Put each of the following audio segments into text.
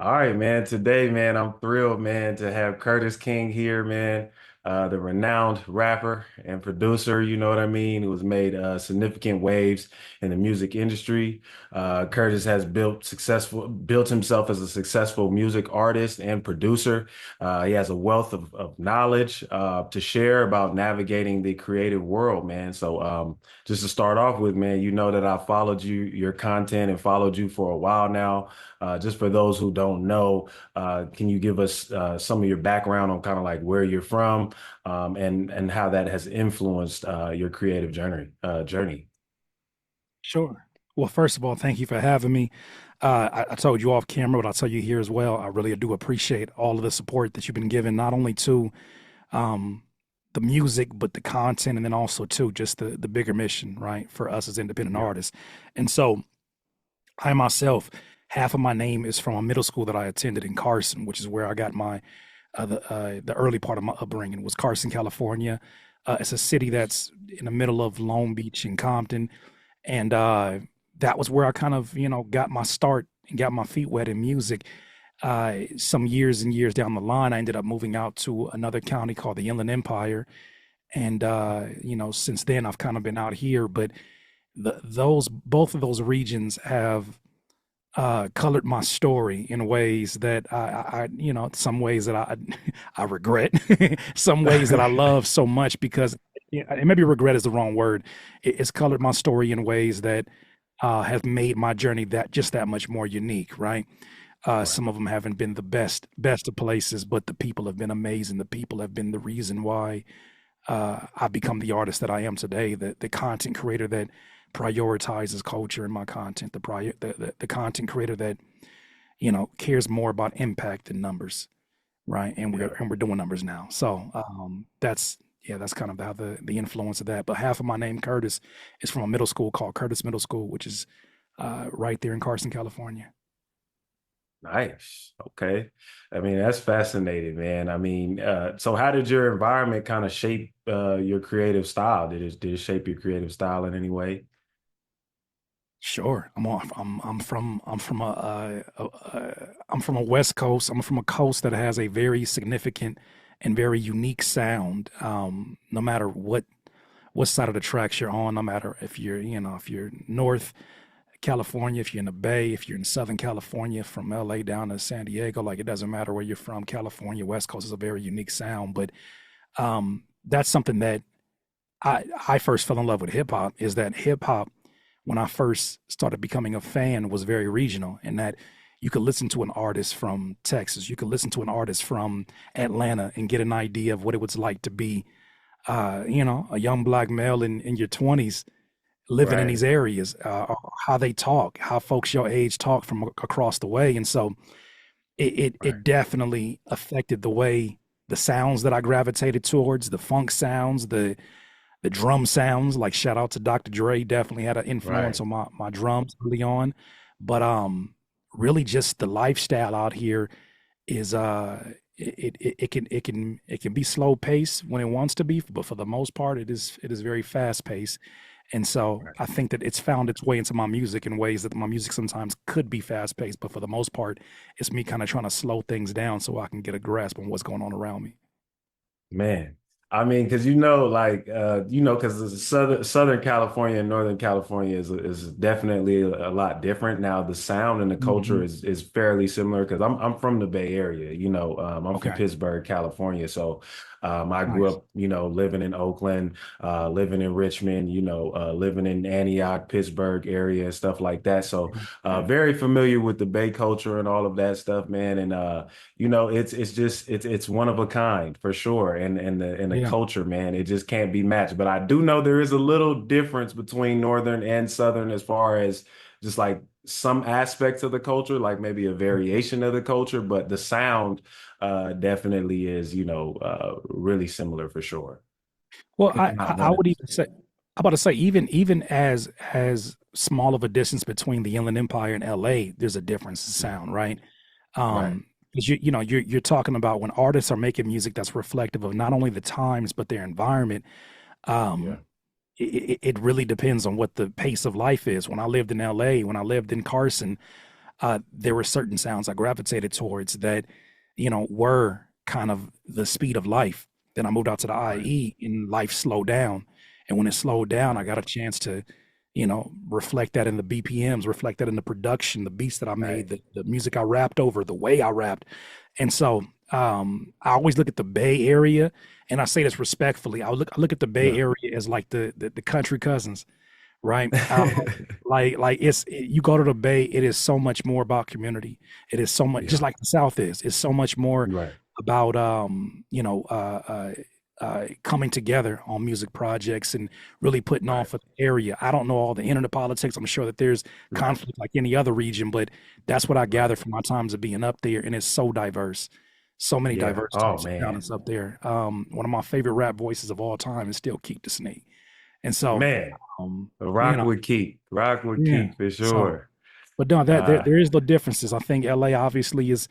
All right, man. Today, man, I'm thrilled, man, to have Curtis King here, man. The renowned rapper and producer, you know what I mean, who has made significant waves in the music industry. Curtis has built himself as a successful music artist and producer. He has a wealth of knowledge to share about navigating the creative world, man. So, just to start off with, man, you know that I followed your content, and followed you for a while now. Just for those who don't know, can you give us some of your background on kind of like where you're from, and how that has influenced your creative journey? Sure. Well, first of all, thank you for having me. I told you off camera, but I'll tell you here as well. I really do appreciate all of the support that you've been giving, not only to um, the music, but the content, and then also to just the bigger mission, right, for us as independent Yeah. artists. And so, I myself, half of my name is from a middle school that I attended in Carson, which is where I got my the early part of my upbringing was Carson, California. It's a city that's in the middle of Long Beach and Compton, and that was where I kind of got my start and got my feet wet in music. Some years and years down the line, I ended up moving out to another county called the Inland Empire, and since then I've kind of been out here. But those both of those regions have colored my story in ways that some ways that I regret, some ways that I love so much because, yeah, and maybe regret is the wrong word. It's colored my story in ways that have made my journey that much more unique, right? Right. Some of them haven't been the best of places, but the people have been amazing. The people have been the reason why I become the artist that I am today, the content creator that prioritizes culture in my content, the content creator that cares more about impact than numbers, right? And Yeah. we're doing numbers now, so that's that's kind of how the influence of that. But half of my name, Curtis, is from a middle school called Curtis Middle School, which is right there in Carson, California. Nice. Okay. I mean, that's fascinating, man. I mean, so how did your environment kind of shape your creative style? Did it shape your creative style in any way? Sure. I'm from a West Coast. I'm from a coast that has a very significant and very unique sound. No matter what side of the tracks you're on, no matter if you're North California, if you're in the Bay, if you're in Southern California, from LA down to San Diego, like it doesn't matter where you're from. California, West Coast is a very unique sound. But that's something that I first fell in love with hip hop. Is that hip hop, when I first started becoming a fan, was very regional, in that you could listen to an artist from Texas, you could listen to an artist from Atlanta and get an idea of what it was like to be, a young black male in your 20s living in Right. these areas, how they talk, how folks your age talk from across the way. And so Right. it definitely affected the way the sounds that I gravitated towards, the funk sounds, the drum sounds. Like shout out to Dr. Dre, definitely had an influence Right. on my drums early on. But really just the lifestyle out here is it can be slow paced when it wants to be, but for the most part it is very fast paced. And so Right. I think that it's found its way into my music in ways that my music sometimes could be fast paced, but for the most part, it's me kind of trying to slow things down so I can get a grasp on what's going on around me. Man, I mean, because because Southern California and Northern California is definitely a lot different. Now, the sound and the culture Hmm. is fairly similar because I'm from the Bay Area. I'm from Okay, Pittsburgh, California. So, I grew nice. up, living in Oakland, living in Richmond, living in Antioch, Pittsburgh area, and stuff like that. So, Okay. very familiar with the Bay culture and all of that stuff, man. And it's one of a kind for sure. And the Yeah. culture, man, it just can't be matched. But I do know there is a little difference between northern and southern as far as just like some aspects of the culture, like maybe a variation of the culture, but the sound definitely is, really similar for sure, Well, if not I one of would the even say, I'm about to say, even as small of a distance between the Inland Empire and LA, there's a difference in same. sound, right? Right. 'Cause you're talking about when artists are making music that's reflective of not only the times but their environment. Yeah. Um, it really depends on what the pace of life is. When I lived in LA, when I lived in Carson, there were certain sounds I gravitated towards that, were kind of the speed of life. Then I moved out to the Right. IE and life slowed down. And when it slowed down, I Right. got a chance to, reflect that in the BPMs, reflect that in the production, the beats that I Right. made, the music I rapped over, the way I rapped. And so I always look at the Bay Area, and I say this respectfully. I look at the Bay Yeah. Area as like the country cousins, right? Like you go to the Bay, it is so much more about community. It is so much just Yeah. like the South is. It's so much more Right. about coming together on music projects and really putting on Right. for the area. I don't know all the internet politics. I'm sure that there's Right. conflict like any other region, but that's what I Right. gather from my times of being up there, and it's so diverse. So many Yeah. diverse Oh types of man. talents up there. One of my favorite rap voices of all time is still Keith the Snake. And so, Man. um, you Rock know, with Keith. Rock with yeah. Keith for So, sure. but no, that there Uh there is the differences. I think LA obviously is,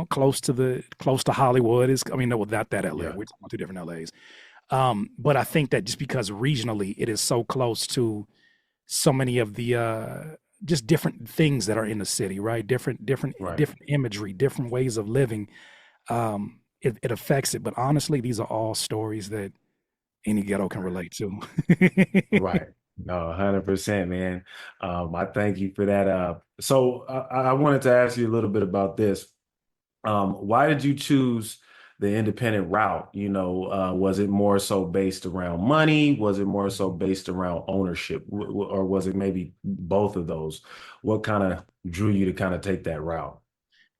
close to Hollywood is. I mean, no, well, that LA. yeah. We're talking about two different LAs. But I think that just because regionally it is so close to so many of the just different things that are in the city, right? Right. Different imagery, different ways of living. It affects it. But honestly, these are all stories that any ghetto can Right. relate to. Right. No, 100%, man. I thank you for that. So I wanted to ask you a little bit about this. Why did you choose the independent route? Was it more so based around money? Was it more so based around ownership? Or was it maybe both of those? What kind of drew you to kind of take that route?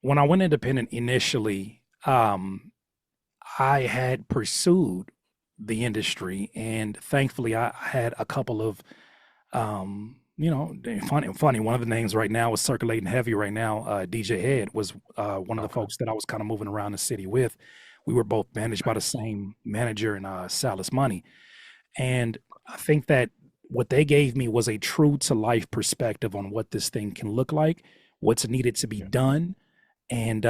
When I went independent initially, I had pursued the industry, and thankfully, I had a couple of, funny. One of the names right now is circulating heavy right now. DJ Head was one of the Okay. folks that I was kind of moving around the city with. We were both managed by the same manager and Salas Money, and I think that what they gave me was a true to life perspective on what this thing can look like, what's needed to be Yeah. done, and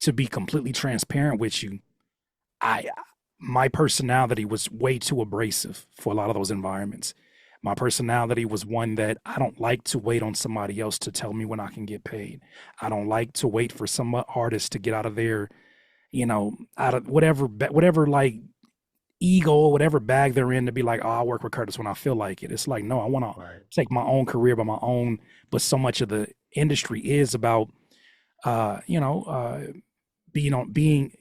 to be completely transparent with you, I my personality was way too abrasive for a lot of those environments. My personality was one that I don't like to wait on somebody else to tell me when I can get paid. I don't like to wait for some artist to get out of their, out of whatever like ego or whatever bag they're in to be like, oh, I'll work with Curtis when I feel like it. It's like, no, I want to Right. take my own career by my own. But so much of the industry is about, uh, you know, uh, being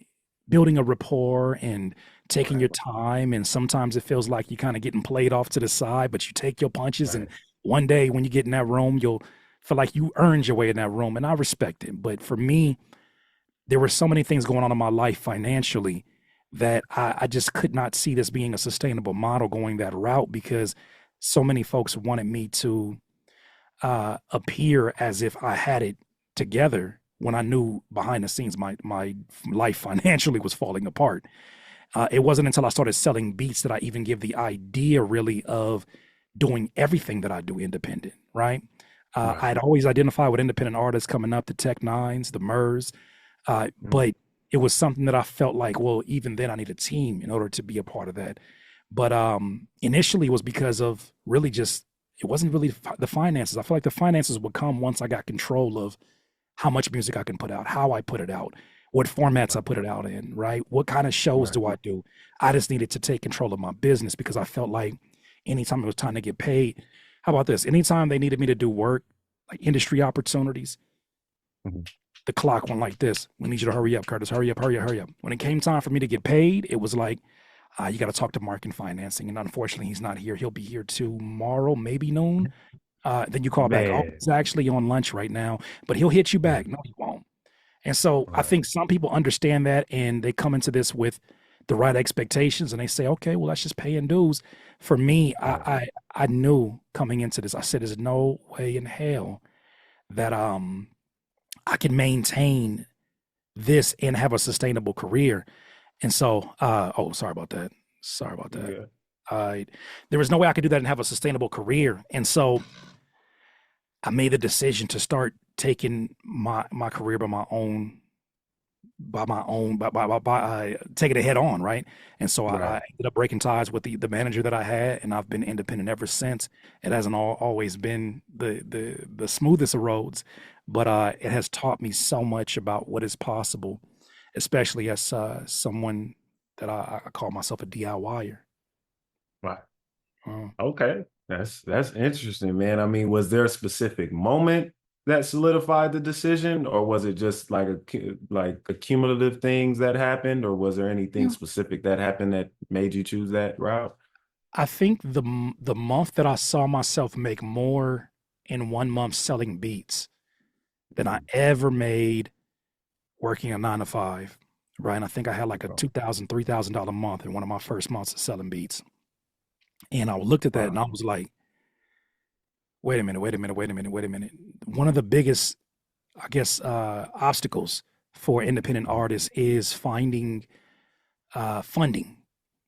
building a rapport and taking Right. your time, and sometimes it feels like you're kind of getting played off to the side, but you take your punches, and Right. one day when you get in that room you'll feel like you earned your way in that room, and I respect it. But for me, there were so many things going on in my life financially that I just could not see this being a sustainable model going that route, because so many folks wanted me to appear as if I had it together when I knew behind the scenes my life financially was falling apart. It wasn't until I started selling beats that I even give the idea really of doing everything that I do independent, right? Right. I'd always identified with independent artists coming up, the Tech Nines, the Murs, Mhm. but it was something that I felt like, well, even then I need a team in order to be a part of that. But initially it was because of really just, it wasn't really the finances. I feel like the finances would come once I got control of how much music I can put out, how I put it out, what formats I Right. put it out in, right? What kind of shows Right. do I do? I just needed to take control of my business, because I felt like anytime it was time to get paid, how about this? Anytime they needed me to do work, like industry opportunities, Mhm. the clock went like this. We need you to hurry up, Curtis. Hurry up, hurry up, hurry up. When it came time for me to get paid, it was like, you got to talk to Mark in financing. And unfortunately, he's not here. He'll be here tomorrow, maybe noon. Then you call back. Oh, Man. he's actually on lunch right now, but he'll hit you Yeah. back. No, he won't. And so I Right. think some people understand that, and they come into this with the right expectations, and they say, okay, well, that's just paying dues. For me, Right. I knew coming into this, I said, there's no way in hell that I can maintain this and have a sustainable career. And so, oh, sorry about that. Sorry about You that. good? There was no way I could do that and have a sustainable career. And so I made the decision to start taking my career by my own by taking it head on, right? And so I Right. ended up breaking ties with the manager that I had, and I've been independent ever since. It hasn't always been the smoothest of roads, but it has taught me so much about what is possible, especially as someone that I call myself a DIYer. Right. Uh, Okay. That's interesting, man. I mean, was there a specific moment that solidified the decision, or was it just like like accumulative things that happened, or was there anything yeah. specific that happened that made you choose that route? I think the month that I saw myself make more in 1 month selling beats than I Mhm. ever made working a 9 to 5, right? And I think I had like a Oh, $2,000, $3,000 month in one of my first months of selling beats. And I looked at that and wow. I was like, wait a minute, wait a minute, wait a minute, wait a minute. One of the biggest, I guess, obstacles for independent Mhm. artists is finding funding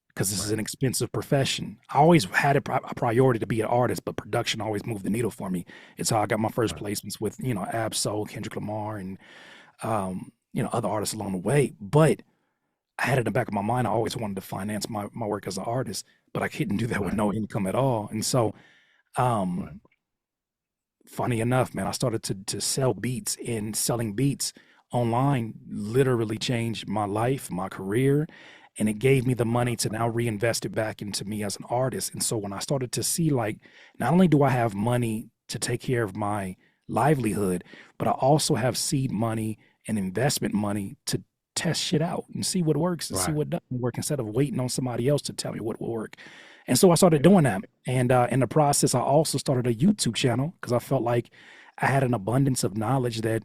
because this is Right. an expensive profession. I always had a priority to be an artist, but production always moved the needle for me. It's how I got my first Right. placements with, Absol, Kendrick Lamar, and other artists along the way. But I had it in the back of my mind. I always wanted to finance my work as an artist, but I couldn't do that with Right. no income at all. And so, Right. um, funny enough, man, I started to sell beats, and selling beats online literally changed my life, my career, and it gave me the money to now reinvest it back into me as an artist. And so when I started to see, like, not only do I have money to take care of my livelihood, but I also have seed money and investment money to test shit out and see what works and see Right. what doesn't work instead of waiting on somebody else to tell me what will work. And so I started Yeah. doing that. And in the process, I also started a YouTube channel because I felt like I had an abundance of knowledge that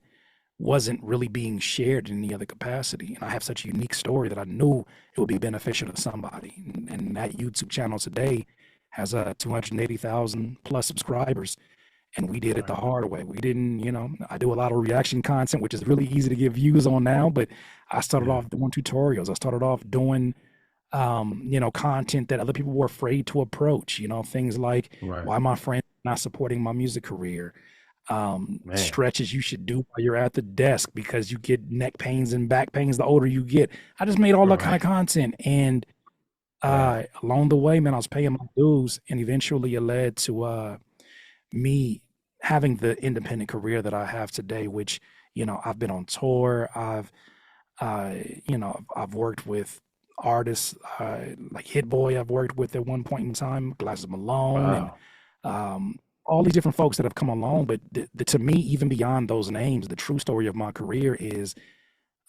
wasn't really being shared in any other capacity. And I have such a unique story that I knew it would be beneficial to somebody. And that YouTube channel today has 280,000 plus subscribers. And we did it the Right. hard way. We didn't, I do a lot of reaction content, which is really easy to get views on now. But I started Yeah. off doing tutorials. I started off doing content that other people were afraid to approach, things like Right. why my friend not supporting my music career, Man. stretches you should do while you're at the desk because you get neck pains and back pains the older you get. I just made all that kind Right. of content. And Right. along the way, man, I was paying my dues. And eventually it led to me having the independent career that I have today, which, I've been on tour. Uh, I've worked with artists like Hit Boy. I've worked with at one point in time, Glasses Malone, and Wow. all these different folks that have come along. But to me, even beyond those names, the true story of my career is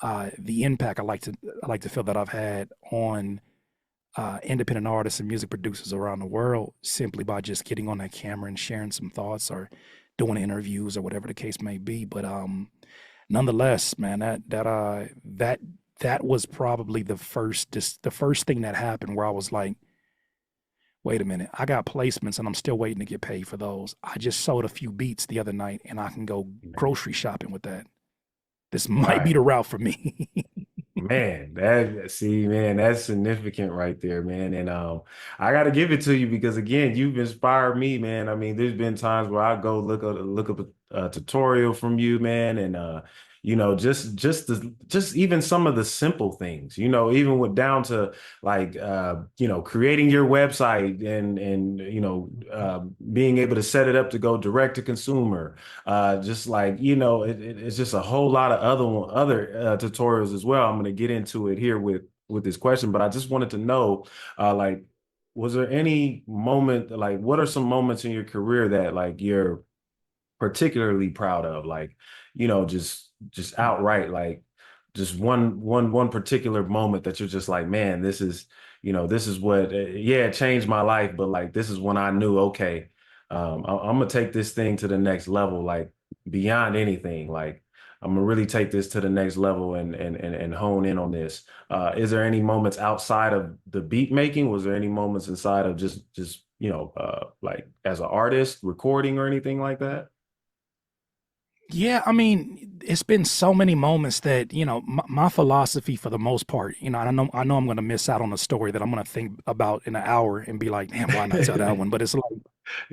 the impact I like to feel that I've had on independent artists and music producers around the world simply by just getting on that camera and sharing some thoughts or doing interviews or whatever the case may be. But nonetheless, man, that was probably the first thing that happened where I was like, wait a minute, I got placements and I'm still waiting to get paid for those. I just sold a few beats the other night and I can go Man. grocery shopping with that. This might be Right. the route for me. Man, man, that's significant right there, man. And I got to give it to you because again, you've inspired me, man. I mean, there's been times where I go look up a tutorial from you, man, and just even some of the simple things, even with down to like creating your website and being able to set it up to go direct to consumer, just like it's just a whole lot of other tutorials as well. I'm going to get into it here with this question, but I just wanted to know, like, was there any moment, like, what are some moments in your career that like you're particularly proud of, like, just outright, like, just one particular moment that you're just like, man, this is what, yeah, it changed my life, but like this is when I knew, okay, I'm gonna take this thing to the next level, like beyond anything, like I'm gonna really take this to the next level and hone in on this. Is there any moments outside of the beat making? Was there any moments inside of just like as an artist recording or anything like that? Yeah, I mean, it's been so many moments that, my philosophy for the most part, I know I'm going to miss out on a story that I'm going to think about in an hour and be like, damn, why not tell that one? But it's like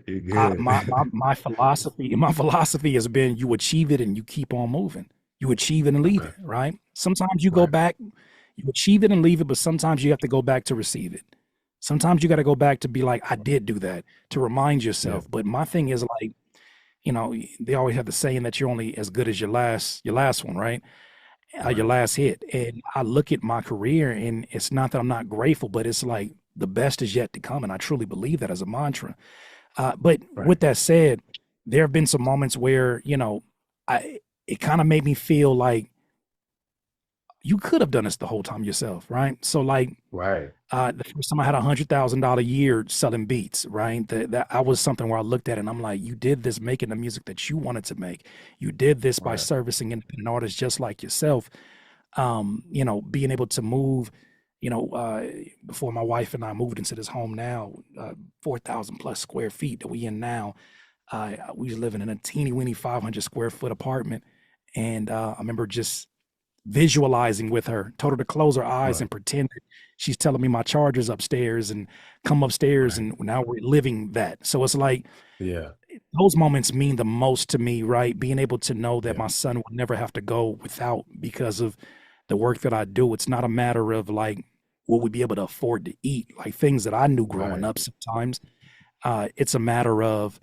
You're good. my philosophy has been you achieve it and you keep on moving. You achieve it and leave Okay. it, right? Sometimes you go Right. back, you achieve it and leave it, but sometimes you have to go back to receive it. Sometimes you got to go back to be like, I did do that, to remind Yeah. yourself. But my thing is like, they always have the saying that you're only as good as your last one, right? Your Right. last hit. And I look at my career, and it's not that I'm not grateful, but it's like the best is yet to come, and I truly believe that as a mantra. But Right. with that said, there have been some moments where I it kind of made me feel like you could have done this the whole time yourself, right? So like Right. the first time I had $100,000 a year selling beats, right? That I was something where I looked at it and I'm like, you did this making the music that you wanted to make. You did this by Right. servicing independent artists just like yourself. Being able to move, before my wife and I moved into this home now, 4,000 plus square feet that we in now. We was living in a teeny weeny 500 square foot apartment. And I remember just visualizing with her, told her to close her eyes Right. and pretend that she's telling me my charger's upstairs and come upstairs. Right. And now we're living that. So it's like Yeah. those moments mean the most to me, right? Being able to know that Yeah. my son will never have to go without because of the work that I do. It's not a matter of like, will we be able to afford to eat? Like things that I knew growing Right. up sometimes. It's a matter of,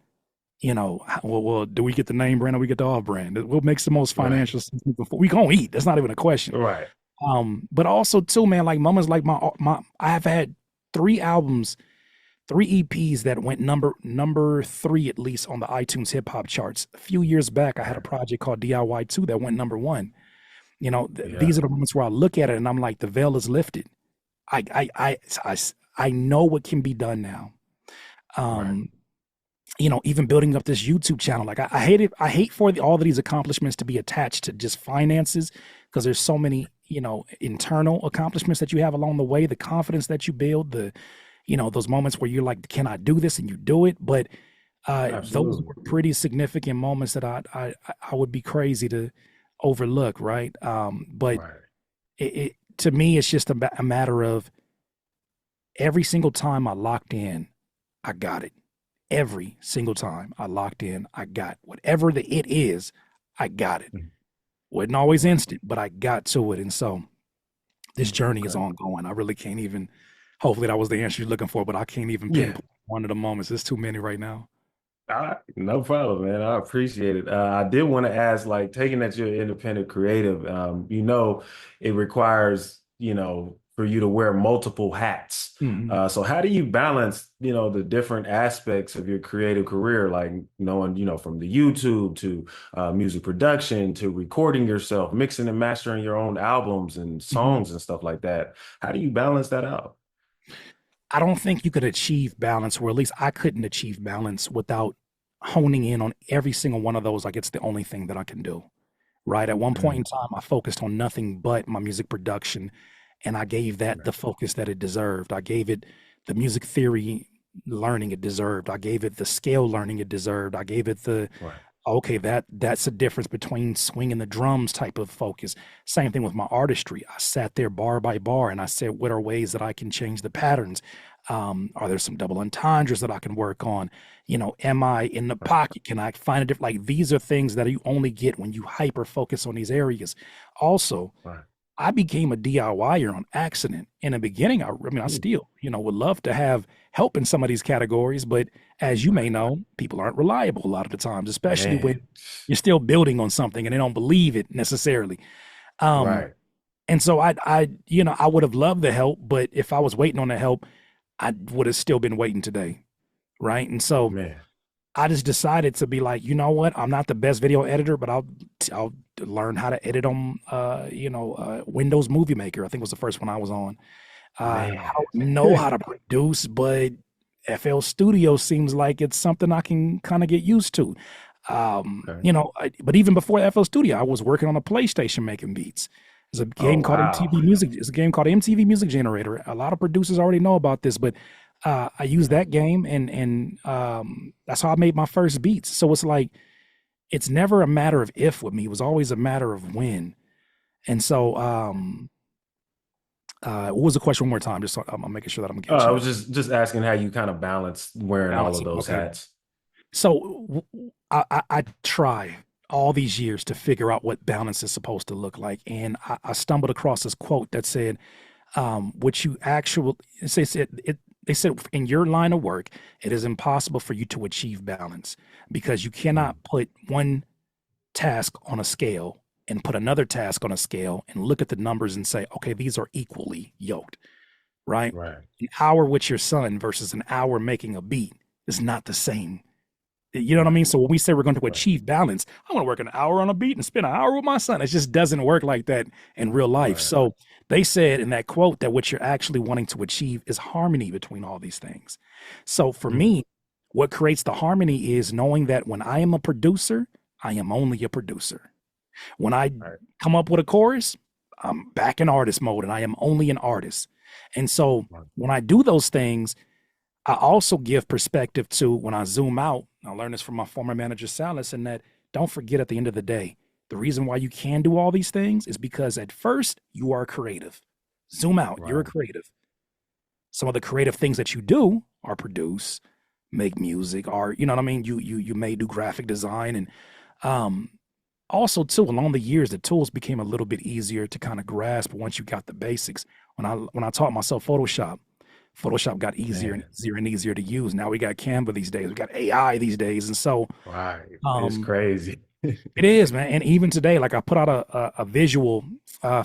well, do we get the name brand or we get the off brand? What makes the most Right. financial sense? We gonna eat. That's not even a question. Right. But also too, man, like moments like my I have had 3 albums, 3 EPs that went number three at least on the iTunes hip hop charts. A few years back, I had a Right. project called DIY 2 that went number one. Yeah. These are the moments where I look at it and I'm like, the veil is lifted. I I know what can be done now. Right. Um, even building up this YouTube channel, like I hate for all of these accomplishments to be attached to just finances because there's so many, internal accomplishments that you have along the way, the confidence that you build, those moments where you're like, can I do this? And you do it. But those Absolutely. were pretty significant moments that I would be crazy to overlook, right? But Right. to me, it's just a matter of every single time I locked in, I got it. Every single time I locked in, I got whatever the it is, I got it. Mhm. Wasn't always Right. instant, but I got to it. And so this journey is Okay. ongoing. I really can't even, hopefully that was the answer you're looking for, but I can't even Yeah. pinpoint one of the moments. There's too many right now. All right, no problem, man. I appreciate it. I did want to ask, like, taking that you're independent creative, it requires, for you to wear multiple hats. Mhm. So how do you balance, the different aspects of your creative career, like knowing, from the YouTube to music production to recording yourself, mixing and mastering your own albums and Mhm. songs and stuff like that. How do you balance that out? I don't think you could achieve balance, or at least I couldn't achieve balance without honing in on every single one of those. Like it's the only thing that I can do. Right. At one point in Mhm. time, I focused on nothing but my music production, and I gave that Right. the focus that it deserved. I gave it the music theory learning it deserved. I gave it the scale learning it deserved. I gave it the Right. okay, that's the difference between swinging the drums type of focus. Same thing with my artistry. I sat there bar by bar and I said, what are ways that I can change the patterns? Are there some double entendres that I can work on? Am I in the Right. pocket? Can I find a different? Like these are things that you only get when you hyper focus on these areas. Also, Right. I became a DIYer on accident. In the beginning, I mean, I Mm. still, would love to have help in some of these categories, but as you may Right. know, people aren't reliable a lot of the times, especially when Man. you're still building on something and they don't believe it necessarily. Um, Right. and so I would have loved the help, but if I was waiting on the help, I would have still been waiting today, right? And so Man. I just decided to be like, you know what? I'm not the best video editor, but I'll learn how to edit on Windows Movie Maker. I think was the first one I was on. I Man. don't know how to produce, but FL Studio seems like it's something I can kind of get used to. Okay. But even before FL Studio, I was working on a PlayStation making beats. There's a Oh, game called wow. MTV Music. It's a game called MTV Music Generator. A lot of producers already know about this, but I used Right. that game and that's how I made my first beats. So it's like it's never a matter of if with me. It was always a matter of when. And so what was the question one more time? Just so I'm making sure that I'm I catching was up. just asking how you kind of balance wearing all Balance of it. those Okay. hats. So I try. all these years to figure out what balance is supposed to look like. And I stumbled across this quote that said, what you actually, they said in your line of work, it is impossible for you to achieve balance because you cannot Mm, put one task on a scale and put another task on a scale and look at the numbers and say, okay, these are equally yoked, right? right, An hour with your son versus an hour making a beat is not the same. You know what I right, mean? So when we say we're going to right, achieve balance, I want to work an hour on a beat and spend an hour with my son. It just doesn't work like that in real life. right. So they said in that quote that what you're actually wanting to achieve is harmony between all these things. So for Mm, me, what creates the harmony is knowing that when I am a producer, I am only a producer. When I right, come up with a chorus, I'm back in artist mode and I am only an artist. And so right. when I do those things, I also give perspective to when I zoom out. I learned this from my former manager, Salas, and that don't forget at the end of the day, the reason why you can do all these things is because at first you are creative. Zoom out, you're a Right. creative. Some of the creative things that you do are produce, make music, or you know what I mean. You may do graphic design, and um, also too along the years, the tools became a little bit easier to kind of grasp once you got the basics. When I taught myself Photoshop, Photoshop got easier and Man, easier and easier to use. Now we got Canva these days. We got AI these days. And so right. It's um crazy. it is, man. And even today, like I put out a visual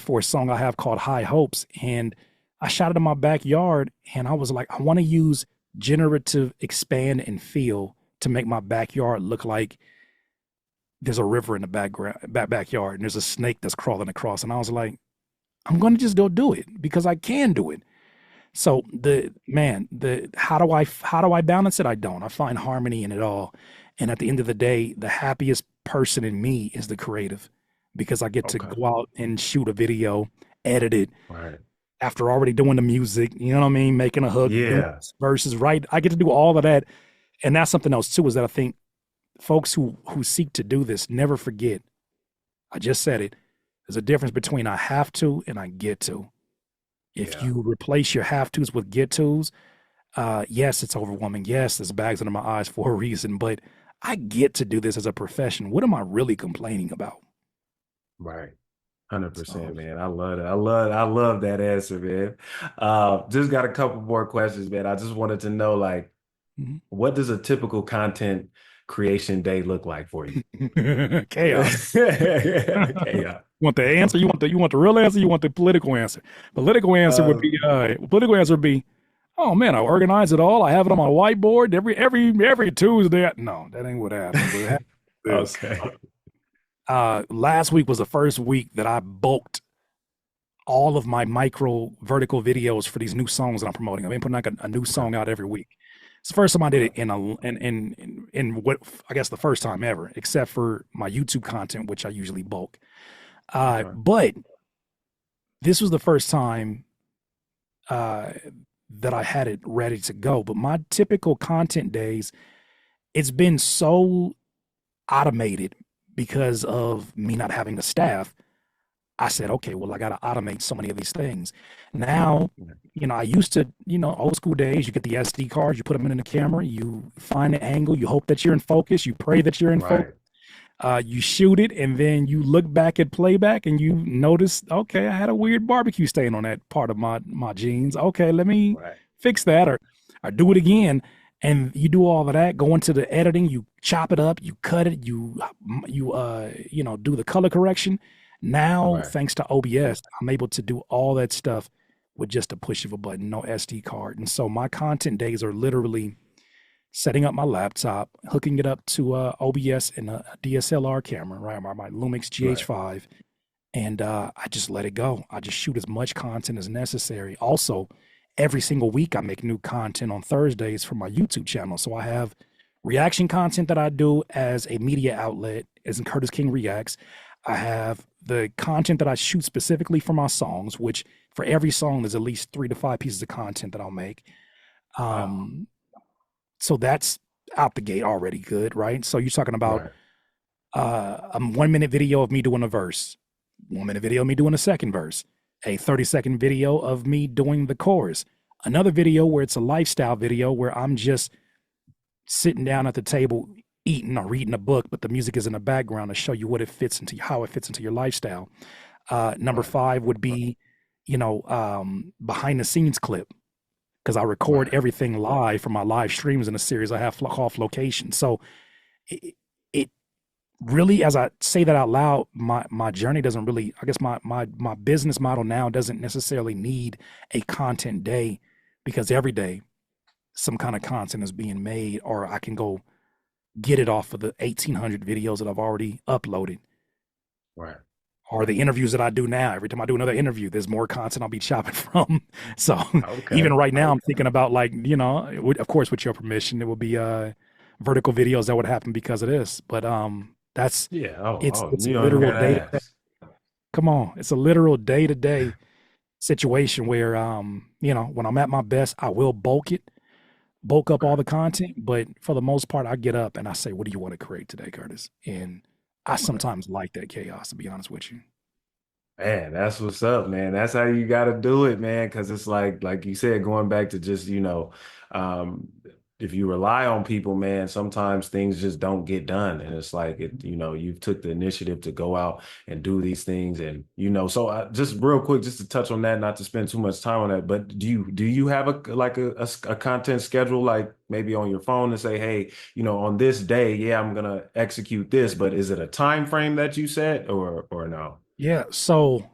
for a song I have called High Hopes. And I shot it in my backyard and I was like, I want to use generative expand and feel to make my backyard look like there's a river in the backyard and there's a snake that's crawling across. And I was like, I'm gonna just go do it because I can do it. So the how do I balance it? I don't. I find harmony in it all. And at the end of the day, the happiest person in me is the creative because I get to Okay. go out and shoot a video, edit it Right. after already doing the music, you know what I mean? Making a hook, doing Yeah. verses, right? I get to do all of that. And that's something else too, is that I think folks who seek to do this never forget. I just said it. There's a difference between I have to and I get to. If Yeah. you replace your have tos with get tos, yes, it's overwhelming. Yes, there's bags under my eyes for a reason, but I get to do this as a profession. What am I really complaining about? Right. So, 100%, man. I love it. I love that answer, man. Just got a couple more questions, man. I just wanted to know, like, mhm. what does a typical content creation day look like for you? Chaos. Okay, yeah. Want the answer? You want the real answer? You want the political answer? Political answer would Uh, be political answer would be, oh man, I organize it all. I have it on my whiteboard every Tuesday. No, that ain't what happens. What happens is okay. last week was the first week that I bulked all of my micro vertical videos for these new songs that I'm promoting. I've been putting like a new Okay. song out every week. It's the first time I did it Okay. in what I guess the first time ever, except for my YouTube content, which I usually bulk. Okay. But this was the first time uh, that I had it ready to go. But my typical content days, it's been so automated because of me not having a staff. I said, okay, well, I got to automate so many of these things. Now, Yeah. I used to, old school days, you get the SD cards, you put them in the camera, you find the angle, you hope that you're in focus, you pray that you're in focus. Right. You shoot it, and then you look back at playback, and you notice, okay, I had a weird barbecue stain on that part of my jeans. Okay, let me Right. fix that, or do it again. And you do all of that. Go into the editing. You chop it up. You cut it. You do the color correction. Now, Right. thanks to OBS, I'm able to do all that stuff with just a push of a button, no SD card. And so my content days are literally setting up my laptop, hooking it up to OBS and a DSLR camera, right? My Lumix Right. GH5, and I just let it go. I just shoot as much content as necessary. Also, every single week I make new content on Thursdays for my YouTube channel. So I have reaction content that I do as a media outlet, as in Curtis King Reacts. I have the content that I shoot specifically for my songs, which for every song there's at least 3 to 5 pieces of content that I'll make. Wow. Um, so that's out the gate already good, right? So you're talking about Right. a 1 minute video of me doing a verse, 1 minute video of me doing a second verse, a 30-second video of me doing the chorus, another video where it's a lifestyle video where I'm just sitting down at the table eating or reading a book, but the music is in the background to show you what it fits into how it fits into your lifestyle. Number Right. five would be, behind the scenes clip because I record Right. everything live from my live streams in a series I have off location. So it, it really, as I say that out loud, my journey doesn't really, I guess my business model now doesn't necessarily need a content day because every day some kind of content is being made, or I can go get it off of the 1,800 videos that I've already uploaded, Right. or the interviews that I do now. Every time I do another interview, there's more content I'll be chopping from. So even Okay. right now, I'm Okay. thinking about, like, of course, with your permission, it will be vertical videos that would happen because of this. But that's Yeah. Oh, oh, it's a you don't even literal gotta day to day. ask. Come on, it's a literal day to day situation where when I'm at my best, I will bulk up all Okay. the content, but for the most part, I get up and I say, "What do you want to create today, Curtis?" And I Okay. sometimes like that chaos, to be honest with you. Man, that's what's up, man. That's how you got to do it, man. Because it's like you said, going back to just, um, if you rely on people, man, sometimes things just don't get done. And it's like, you took the initiative to go out and do these things. And, so just real quick, just to touch on that, not to spend too much time on that, but do you have a content schedule, like maybe on your phone to say, hey, on this day, yeah, I'm gonna execute this, but is it a time frame that you set or no? Yeah. So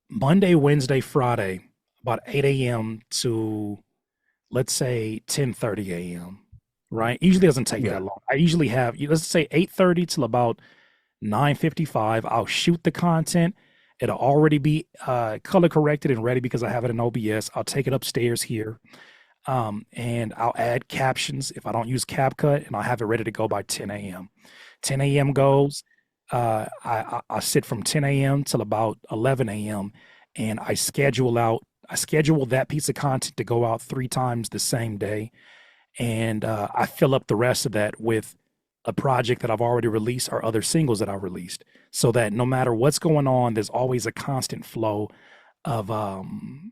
Monday, Wednesday, Friday, about 8 a.m. to, let's say, 10:30 a.m. Right? Usually doesn't take that Yeah. long. I usually have, let's say, 8:30 till about 9:55. I'll shoot the content. It'll already be color corrected and ready because I have it in OBS. I'll take it upstairs here, and I'll add captions if I don't use CapCut, and I'll have it ready to go by 10 a.m. 10 a.m. goes. I sit from 10 a.m. till about 11 a.m. and I schedule that piece of content to go out 3 times the same day, and I fill up the rest of that with a project that I've already released or other singles that I released, so that no matter what's going on, there's always a constant flow of um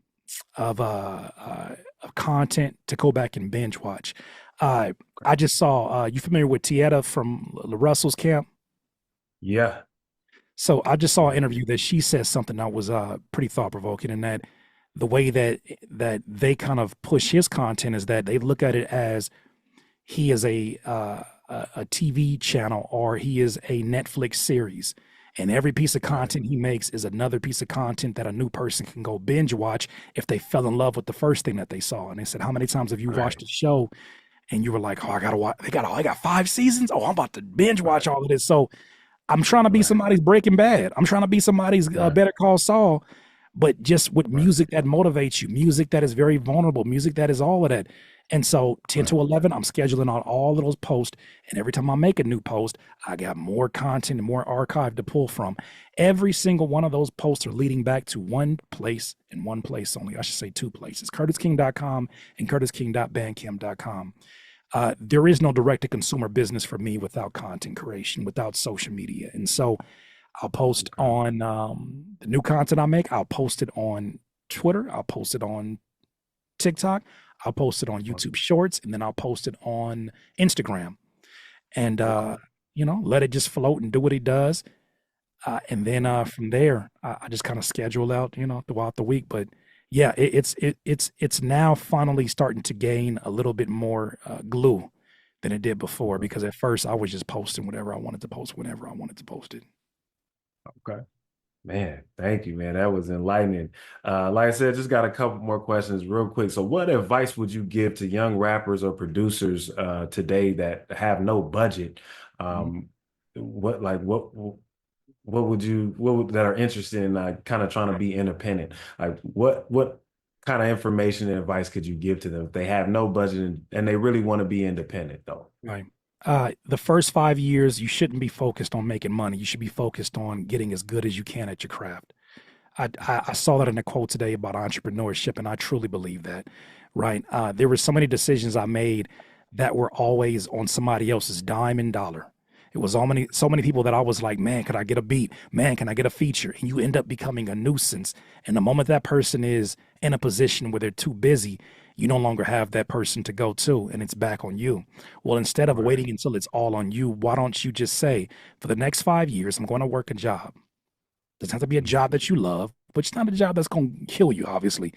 of uh, uh of content to go back and binge watch. Uh, I just saw. You familiar with Tieta from Russell's camp? Yeah. So I just saw an Yeah. interview that she said something that was pretty thought provoking, in that the way that they kind of push his content is that they look at it as he is a TV channel, or he is a Netflix series. And every piece of Right. content he makes is another piece of content that a new person can go binge watch if they fell in love with the first thing that they saw. And they said, "How many times have you watched Right. a show and you were like, oh, I gotta watch? They got 5 seasons. Oh, I'm about to binge watch Right. all of this." So I'm trying to be Right. somebody's Breaking Bad. I'm trying to be somebody's Right. Better Call Saul, but just with Right. music that motivates you, music that is very vulnerable, music that is all of that. And so 10 Right. to 11, I'm scheduling out all of those posts. And every time I make a new post, I got more content and more archive to pull from. Every single one of those posts are leading back to one place, and one place only. I should say two places: curtisking.com and curtisking.bandcamp.com. There is no direct to consumer business for me without content creation, without social media. And so I'll post Okay. on the new content I make. I'll post it on Twitter. I'll post it on TikTok. I'll post it on YouTube Shorts, and then I'll post it on Instagram. And Okay. let it just float and do what it does. And then Right. from there, I just kind of schedule out, throughout the week. But yeah, it's now finally starting to gain a little bit more glue than it did before. Okay. Because at first I was just posting whatever I wanted to post whenever I wanted to post it. Okay. Man, thank you, man. That was enlightening. Like I said, just got a couple more questions real quick. So what advice would you give to young rappers or producers today that have no budget? Mhm. Um, that are interested in kind of trying to be independent? Like what kind of information and advice could you give to them if they have no budget and they really want to be independent though? Right. The first 5 years, you shouldn't be focused on making money. You should be focused on getting as good as you can at your craft. I saw that in a quote today about entrepreneurship, and I truly believe that. Right. There were so many decisions I made that were always on somebody else's dime and dollar. It was so many people that I was like, man, could I get a beat? Man, can I get a feature? And you end up becoming a nuisance. And the moment that person is in a position where they're too busy, you no longer have that person to go to, and it's back on you. Well, instead of Right. waiting until it's all on you, why don't you just say, for the next 5 years, I'm going to work a job. Doesn't have to be a job that you love, but it's not a job that's going to kill you, obviously.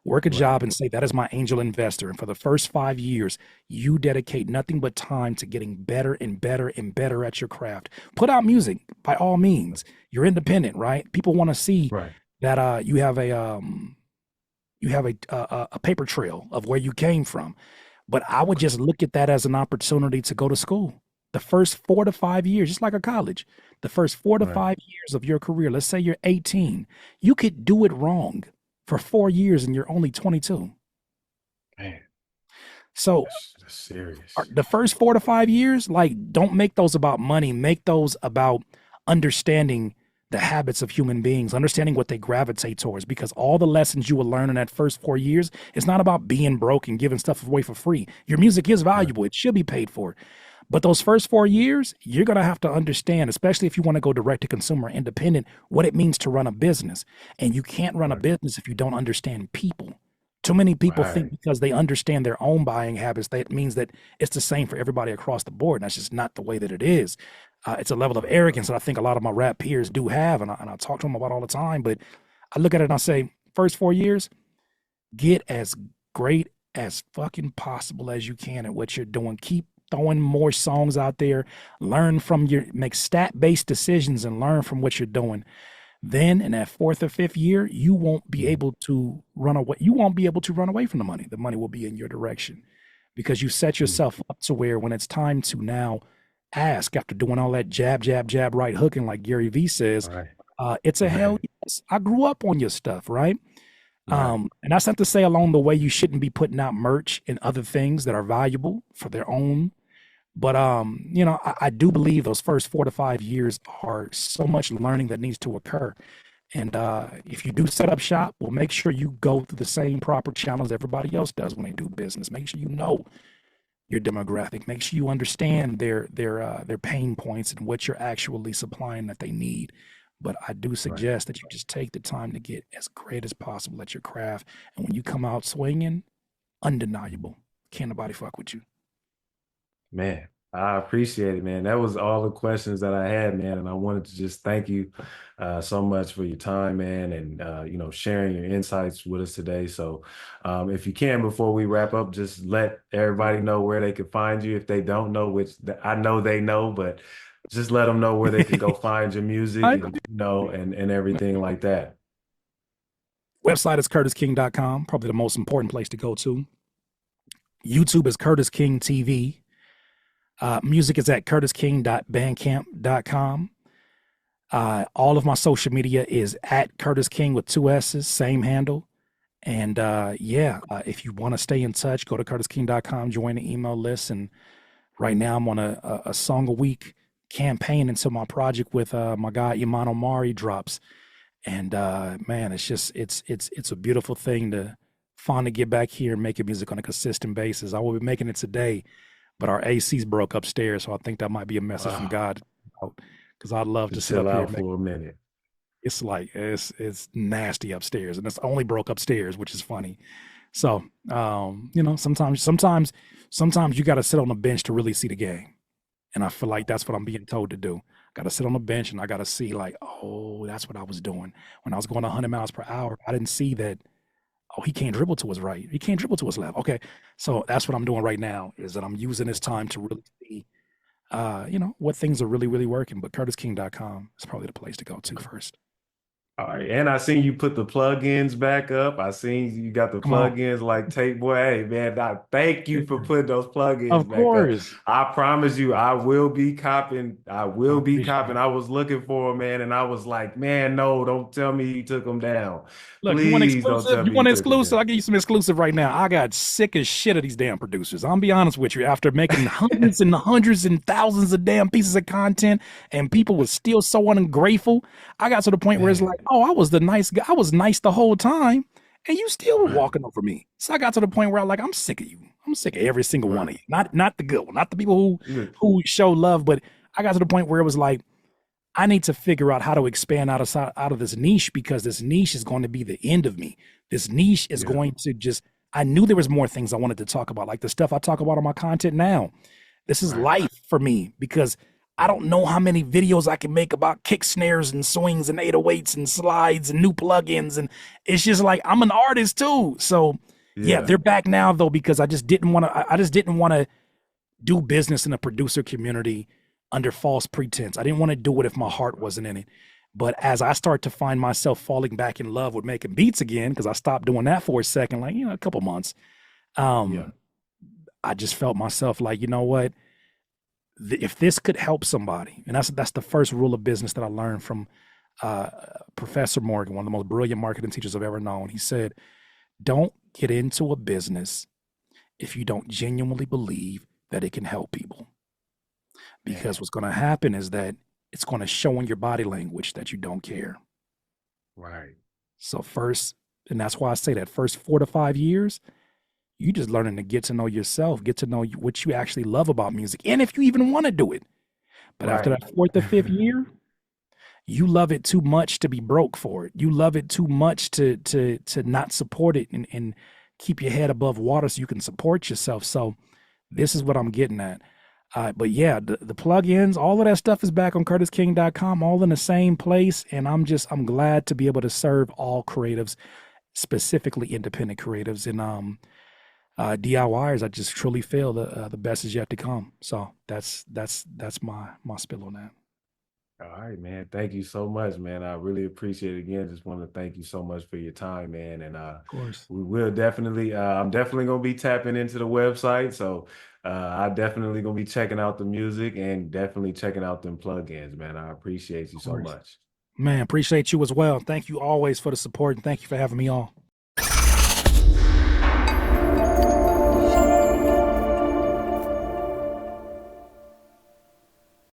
Work a Right. job and say, that is my angel investor. And for the first 5 years, you dedicate nothing but time to getting better and better and better at your craft. Put out music by all means. You're independent, right? People want to see Right. that you have a paper trail of where you came from. But I would just look at that as an opportunity to go to school. The first 4 to 5 years, just like a college, the first four to Right. five years of your career, let's say you're 18, you could do it wrong for 4 years and you're only 22. Man, So that's serious. the first 4 to 5 years, like, don't make those about money, make those about understanding the habits of human beings, understanding what they gravitate towards, because all the lessons you will learn in that first 4 years, it's not about being broke and giving stuff away for free. Your music is Right. valuable, it should be paid for. But those first 4 years, you're going to have to understand, especially if you want to go direct to consumer independent, what it means to run a business. And you can't run a Right. business if you don't understand people. Too many people think Right. because they understand their own buying habits, that means that it's the same for everybody across the board. And that's just not the way that it is. It's a level of arrogance that I think a lot of my rap peers do have. And I talk to them about all the time. But I look at it and I say, first 4 years, get as great as fucking possible as you can at what you're doing. Keep throwing more songs out there. Make stat based decisions and learn from what you're doing. Then in that fourth or fifth year, you won't be Mhm. able to run away. You won't be able to run away from the money. The money will be in your direction because you set Mhm. yourself up to where when it's time to now ask after doing all that jab, jab, jab, right hooking, like Gary Vee says, Right. it's a hell Right. yes. I grew up on your stuff, right? Right. And that's not to say along the way you shouldn't be putting out merch and other things that are valuable for their own. But I do believe those first 4 to 5 years are so much learning that needs to occur. And if you do set up shop, well, make sure you go through the same proper channels everybody else does when they do business. Make sure you know your demographic. Make sure you understand their pain points and what you're actually supplying that they need. But I do Right. suggest that you just take the time to get as great as possible at your craft. And when you come out swinging, Mhm. undeniable. Can't nobody fuck with you. Man, I appreciate it, man. That was all the questions that I had, man. And I wanted to just thank you so much for your time, man, and sharing your insights with us today. So, if you can, before we wrap up, just let everybody know where they can find you if they don't know, which I know they know, but just let them know where they can go find your music I, and everything like that. Website is curtisking.com, probably the most important place to go to. YouTube is Curtis King TV. Music is at curtisking.bandcamp.com. All of my social media is at Curtis King with two S's, same handle. And if you want to stay in touch, go to curtisking.com, join the email list. And right now I'm on a song a week campaign until my project with my guy Iman Omari drops. And man, it's a beautiful thing to finally get back here and making music on a consistent basis. I will be making it today, but our AC's broke upstairs, so I think that might be a message from Wow. God. Because I'd love To to sit chill up here out and make. for a minute. It's like it's nasty upstairs, and it's only broke upstairs, which is funny. So sometimes you got to sit on the bench to really see the game, and I feel like that's what I'm being told to do. Got to sit on the bench and I got to see like, oh, that's what I was doing when I was going 100 miles per hour. I didn't see that. Oh, he can't dribble to his right. He can't dribble to his left. Okay, so that's what I'm doing right now. Is that I'm using this time to really see, what things are really, really working. But CurtisKing.com is probably the place to go to first. All right, and I seen you put the plugins back up. I seen you got the Come on. plugins like Tape Boy. Hey man, I thank you for putting those Of plugins back up. course. I promise you, I will be copping. I I will be appreciate copping. it. I was looking for them, man, and I was like, man, no, don't tell me you took them down. Look, you want Please don't exclusive? tell You me you want took them exclusive? down. I'll give you some exclusive right now. I got sick as shit of these damn producers. I'll be honest with you. After making hundreds and hundreds and thousands of damn pieces of content and people were still so ungrateful, I got to the point where it's like, Man, oh, I was the nice guy. I was nice the whole time. And you still were right, walking over me. So I got to the point where I'm sick of you. I'm sick of every single one right. of you. Not the good one, not the people Look, who show love, but I got to the point where it was like, I need to figure out how to expand out of this niche, because this niche is going to be the end of me. This niche is Yeah. going to just, I knew there was more things I wanted to talk about, like the stuff I talk about on my content now. This is Right. life for me, because I Yeah. don't know how many videos I can make about kick snares and swings and 808s and slides and new plugins. And it's just like, I'm an artist too. So yeah, Yeah. they're back now though, because I just didn't want to do business in the producer community under false pretense. I didn't want to do it if my heart wasn't in it. But as I start to find myself falling back in love with making beats again, because I stopped doing that for a second, like, a couple months, Yeah. um, I just felt myself like, you know what? If this could help somebody, and that's the first rule of business that I learned from uh, Professor Morgan, one of the most brilliant marketing teachers I've ever known. He said, "Don't get into a business if you don't genuinely believe that it can help people." Man. Because what's going to happen is that it's going to show in your body language that you don't care. Right. So first, and that's why I say that first 4 to 5 years, you just learning to get to know yourself, get to know what you actually love about music, and if you even want to do it. But after Right. that fourth or fifth year, you love it too much to be broke for it. You love it too much to not support it, and keep your head above water so you can support yourself. So this is what I'm getting at. But yeah, the plugins, all of that stuff is back on curtisking.com, all in the same place. And I'm glad to be able to serve all creatives, specifically independent creatives, and DIYers. I just truly feel the best is yet to come. So that's my spill on that. All right, man. Thank you so much, man. I really appreciate it. Again, just want to thank you so much for your time, man. And Of course. we will definitely, I'm definitely gonna be tapping into the website. So I definitely gonna be checking out the music and definitely checking out them plugins, man. I appreciate you Of so course. much. Man, appreciate you as well. Thank you always for the support, and thank you for having me on.